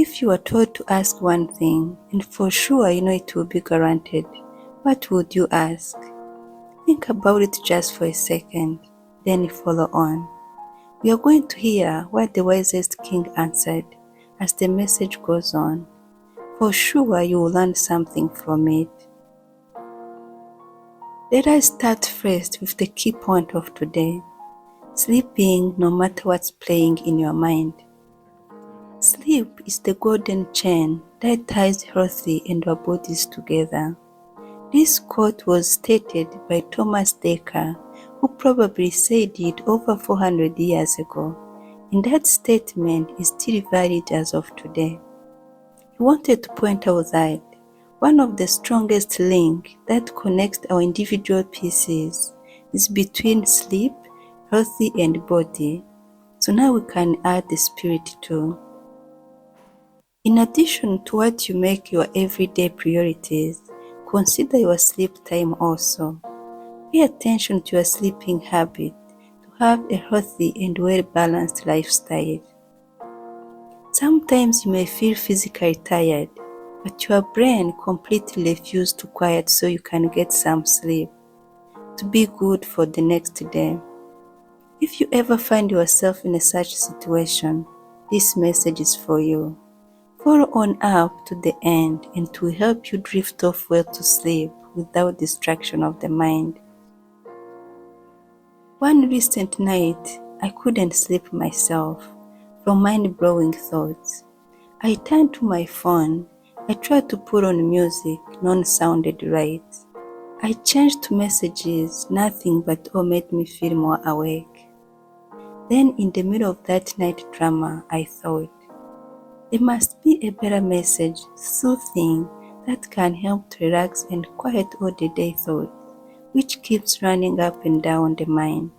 If you were told to ask one thing, and for sure you know it will be guaranteed, what would you ask? Think about it just for a second, then follow on. We are going to hear what the wisest king answered as the message goes on. For sure you will learn something from it. Let us start first with the key point of today. Sleeping no matter what's playing in your mind. Sleep is the golden chain that ties healthy and our bodies together. This quote was stated by Thomas Dekker, who probably said it over 400 years ago, and that statement is still valid as of today. He wanted to point out that one of the strongest links that connects our individual pieces is between sleep, healthy, and body. So now we can add the spirit too. In addition to what you make your everyday priorities, consider your sleep time also. Pay attention to your sleeping habit to have a healthy and well-balanced lifestyle. Sometimes you may feel physically tired, but your brain completely refuses to quiet so you can get some sleep to be good for the next day. If you ever find yourself in such situation, this message is for you. Follow on up to the end and it will help you drift off well to sleep without distraction of the mind. One recent night, I couldn't sleep myself from mind-blowing thoughts. I turned to my phone. I tried to put on music, none sounded right. I changed to messages, nothing but all made me feel more awake. Then in the middle of that night drama, I thought, there must be a better message, soothing, that can help to relax and quiet all the day thoughts, which keeps running up and down the mind.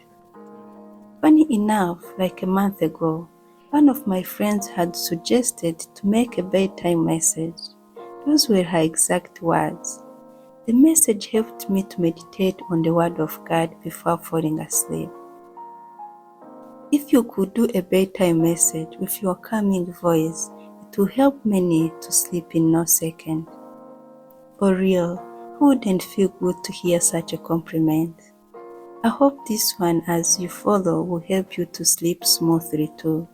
Funny enough, like a month ago, one of my friends had suggested to make a bedtime message. Those were her exact words. The message helped me to meditate on the Word of God before falling asleep. If you could do a bedtime message with your calming voice, it will help many to sleep in no second. For real, who wouldn't feel good to hear such a compliment? I hope this one as you follow will help you to sleep smoothly too.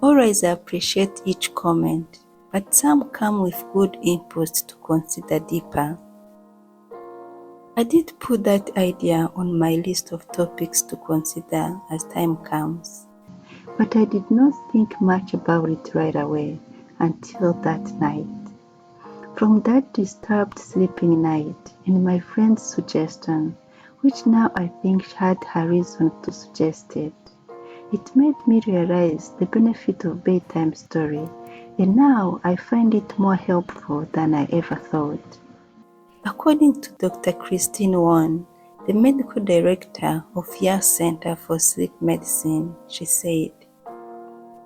Always appreciate each comment, but some come with good inputs to consider deeper. I did put that idea on my list of topics to consider as time comes, but I did not think much about it right away until that night. From that disturbed sleeping night and my friend's suggestion, which now I think had her reason to suggest it, it made me realize the benefit of bedtime story, and now I find it more helpful than I ever thought. According to Dr. Christine Won, the medical director of Yale Center for Sleep Medicine, she said,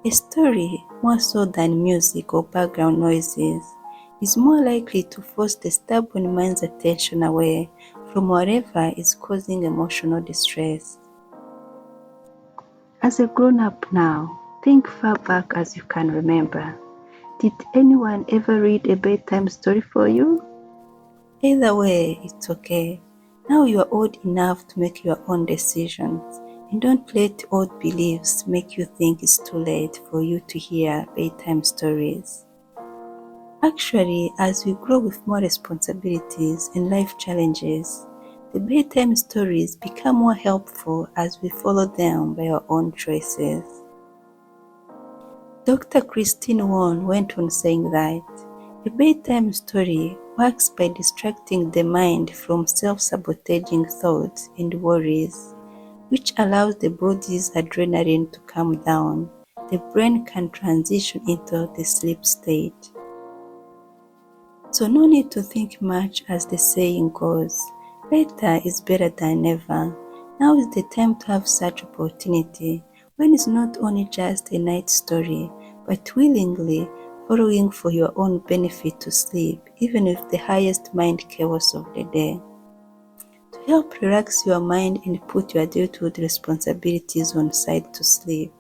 a story, more so than music or background noises, is more likely to force the stubborn mind's attention away from whatever is causing emotional distress. As a grown-up now, think far back as you can remember. Did anyone ever read a bedtime story for you? Either way, it's okay. Now you are old enough to make your own decisions, and don't let old beliefs make you think it's too late for you to hear bedtime stories. Actually, as we grow with more responsibilities and life challenges, the bedtime stories become more helpful as we follow them by our own choices. Dr. Christine Won went on saying that a bedtime story works by distracting the mind from self-sabotaging thoughts and worries, which allows the body's adrenaline to calm down. The brain can transition into the sleep state. So no need to think much, as the saying goes. Better is better than never. Now is the time to have such opportunity when it's not only just a night story, but willingly following for your own benefit to sleep, even with the highest mind chaos of the day. To help relax your mind and put your adulthood responsibilities on side to sleep.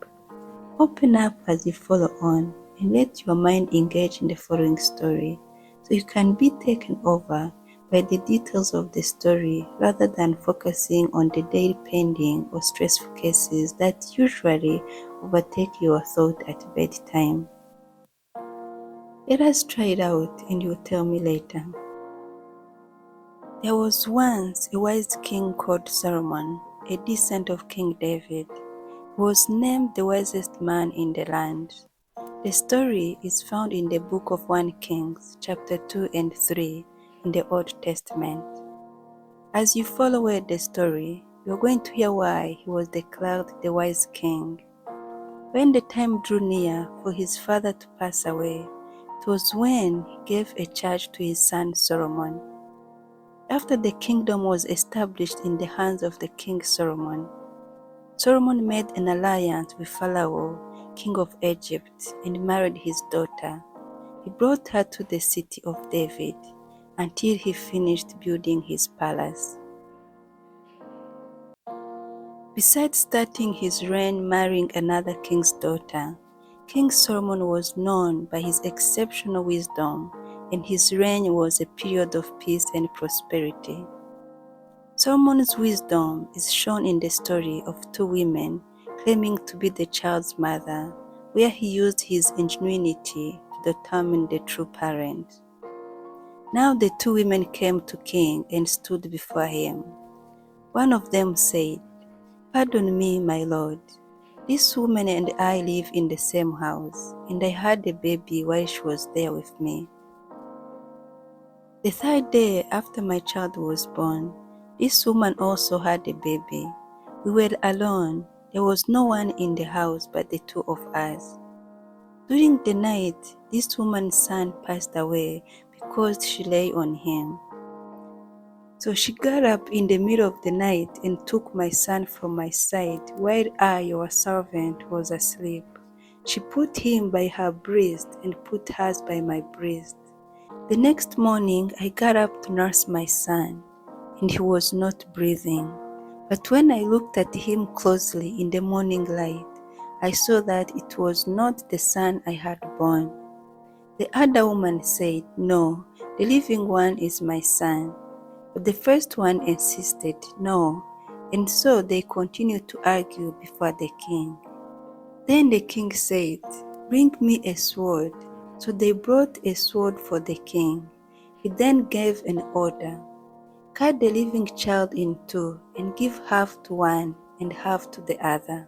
Open up as you follow on. and let your mind engage in the following story so you can be taken over by the details of the story rather than focusing on the daily pending or stressful cases that usually overtake your thought at bedtime. Let us try it out and you'll tell me later. There was once a wise king called Solomon, a descendant of King David, who was named the wisest man in the land. The story is found in the book of 1 Kings, chapter 2 and 3 in the Old Testament. As you follow the story, you're going to hear why he was declared the wise king. When the time drew near for his father to pass away, it was when he gave a charge to his son Solomon. After the kingdom was established in the hands of the King Solomon, Solomon made an alliance with Pharaoh, king of Egypt, and married his daughter. He brought her to the city of David until he finished building his palace. Besides starting his reign marrying another king's daughter, King Solomon was known by his exceptional wisdom, and his reign was a period of peace and prosperity. Solomon's wisdom is shown in the story of two women claiming to be the child's mother, where he used his ingenuity to determine the true parent. Now the two women came to king and stood before him. One of them said, "Pardon me, my lord. This woman and I live in the same house, and I had a baby while she was there with me. The third day after my child was born, this woman also had a baby. We were alone. There was no one in the house but the two of us. During the night, this woman's son passed away because she lay on him. So she got up in the middle of the night and took my son from my side while I, your servant, was asleep. She put him by her breast and put hers by my breast. The next morning I got up to nurse my son, and he was not breathing. But when I looked at him closely in the morning light, I saw that it was not the son I had born. The other woman said, 'No, the living one is my son.' But the first one insisted, 'No,' and so they continued to argue before the king. Then the king said, 'Bring me a sword.' So they brought a sword for the king. He then gave an order, 'Cut the living child in two and give half to one and half to the other.'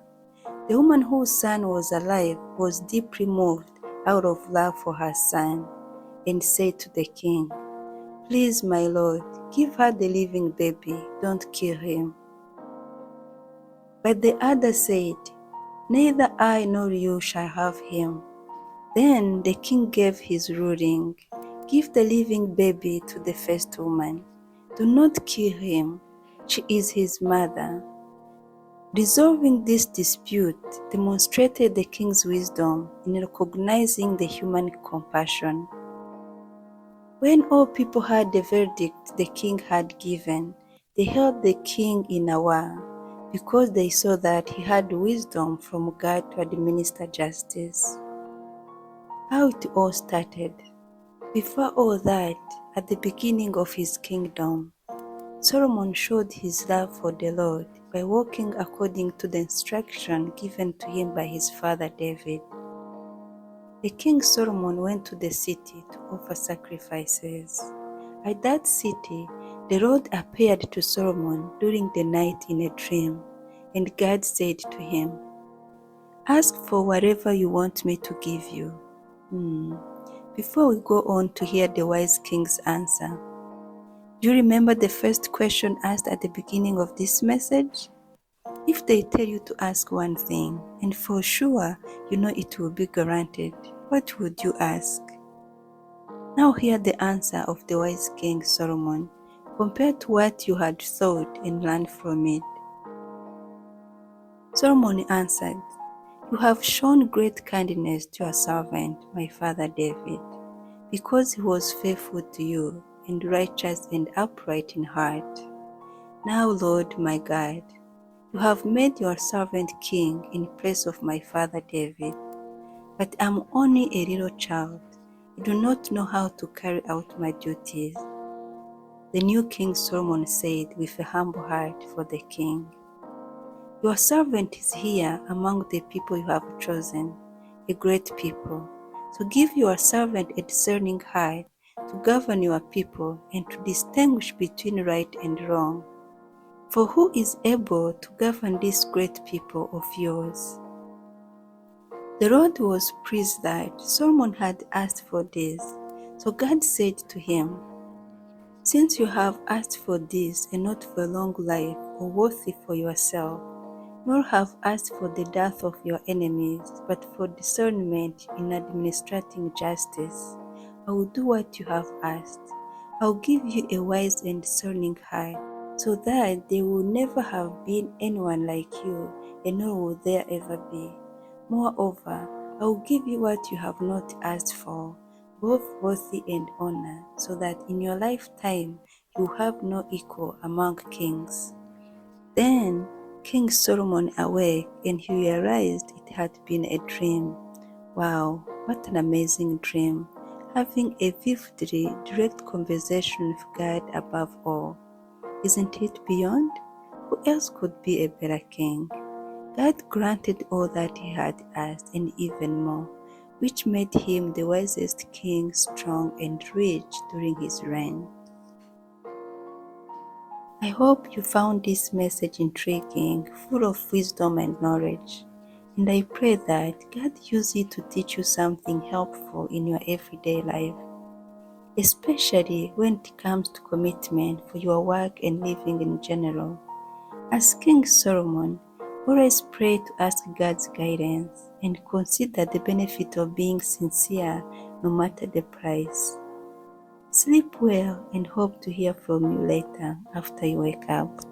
The woman whose son was alive was deeply moved out of love for her son and said to the king, 'Please, my lord, give her the living baby, don't kill him.' But the other said, 'Neither I nor you shall have him.' Then the king gave his ruling, 'Give the living baby to the first woman. Do not kill him. She is his mother.' Resolving this dispute demonstrated the king's wisdom in recognizing the human compassion. When all people heard the verdict the king had given, they held the king in awe because they saw that he had wisdom from God to administer justice. How it all started. Before all that, at the beginning of his kingdom, Solomon showed his love for the Lord by walking according to the instruction given to him by his father David. The king Solomon went to the city to offer sacrifices. At that city, the Lord appeared to Solomon during the night in a dream, and God said to him, "Ask for whatever you want me to give you." Before we go on to hear the wise king's answer, do you remember the first question asked at the beginning of this message? If they tell you to ask one thing, and for sure you know it will be granted, what would you ask? Now hear the answer of the wise king Solomon compared to what you had thought and learned from it. Solomon answered, "You have shown great kindness to your servant, my father David, because he was faithful to you and righteous and upright in heart. Now, Lord my God, you have made your servant king in place of my father David. but I'm only a little child. I do not know how to carry out my duties. The new King Solomon said with a humble heart for the king, Your servant is here among the people you have chosen, a great people. So give your servant a discerning heart to govern your people and to distinguish between right and wrong. For who is able to govern this great people of yours? The Lord was pleased that Solomon had asked for this. So God said to him, Since you have asked for this and not for long life or worthy for yourself, nor have asked for the death of your enemies, but for discernment in administrating justice, I will do what you have asked. I will give you a wise and discerning heart, so that there will never have been anyone like you, and nor will there ever be. Moreover, I will give you what you have not asked for, both worthy and honor, so that in your lifetime you have no equal among kings. Then King Solomon awoke and he realized it had been a dream. Wow, what an amazing dream! Having a vividly direct conversation with God above all. Isn't it beyond? Who else could be a better king? God granted all that he had asked and even more, which made him the wisest king, strong and rich during his reign. I hope you found this message intriguing, full of wisdom and knowledge, and I pray that God use it to teach you something helpful in your everyday life, especially when it comes to commitment for your work and living in general. As King Solomon, always pray to ask God's guidance and consider the benefit of being sincere no matter the price. Sleep well and hope to hear from you later after you wake up.